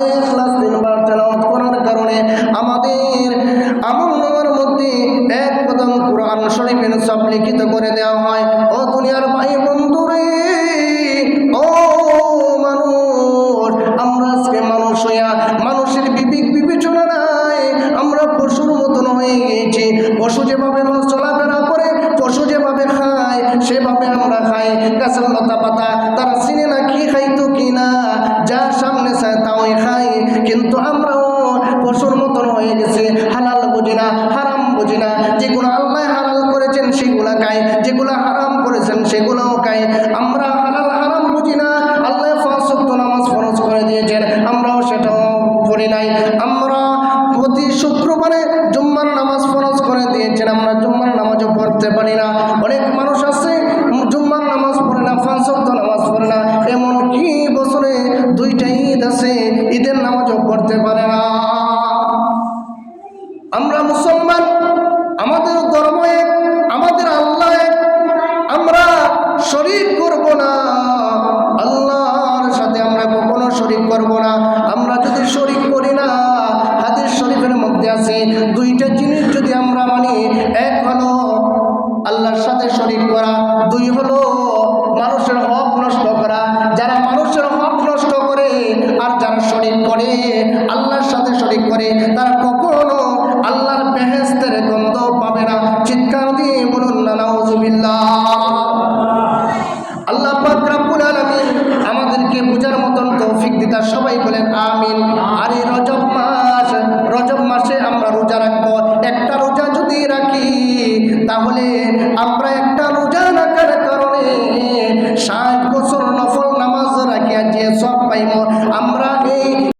ইখলাস তিনবার তেলাওয়াত করার কারণে আমাদের আমলনামার মধ্যে এক কদম কোরআন শরীফের সব লিখিত করে দেওয়া হয়। ও দুনিয়ার ভাই বন্ধুরে, ও মানুষ, আমরা আজকে মানুষ হইয়া মানুষের বিবেক বিবেচনা নাই, আমরা পশুর মতন হয়ে গিয়েছি। পশু যেভাবে চলাফেরা করে, পশু যেভাবে খায় সেভাবে আমরা খাই। গাছের লতা পাতা তারা চিনে না কি খাইতো কিনা, যা সামনে চায় তাই খাই। কিন্তু আমরাও পশুর মতন হয়ে গেছি, হালাল বুঝি না, হারাম বুঝি না। যেগুলো আল্লাহ হালাল করেছেন সেগুলো খাই, যেগুলো হারাম করেছেন সেগুলোও খাই। আমরা হালাল হারাম বুঝি না। আল্লাহ 5 ওয়াক্ত নামাজ ফরজ করে দিয়েছেন, আমরাও সেটাও পড়ি নাই। আমরা প্রতি শুক্রবারে জুম্মার নামাজ ফরজ করে দিয়েছেন, আমরা জুম্মার নামাজও পড়তে পারি না। অনেক মানুষ আছে জুম্মার নামাজ পড়ে না, 5 ওয়াক্ত নামাজ পড়ে না। এমন কি বছরে 2টা ঈদ আছে, ঈদের নামাজও পড়তে পারে না। আমরা মুসলমান, আমাদের ধর্ম এক, আমাদের আল্লাহ এক, আমরা শরীক করব না, আল্লাহর সাথে আমরা কখনো শরীক করব না। আমরা যদি শরীক করি না, হাদিস শরীফের মধ্যে আছে 2টা জিনিস যদি আমরা মানি, এক হলো আল্লাহর সাথে শরীক করা, 2 হলো মানুষের হক নষ্ট করা। যারা মানুষের হক নষ্ট করে আর যারা শরীক করে, আল্লাহর সাথে শরীক করে, তারা কখনো আল্লাহর বেহেশতের গন্ধ পাবে না। চিৎকার দিয়ে বলুন না নাউজুবিল্লাহ। আল্লাহ পাক রব্বুল আলামিন আমাদেরকে বুঝার মতন তৌফিক দিতা, সবাই বলেন আমিন। আর এই রজব মাসে আমরা রোজা রাখবো। একটা রোজা যদি রাখি তাহলে আমরা একটা রোজা রাখার কারণে 60 বছর নফল নামাজ রাখিয়া যে সব পাইব। আমরা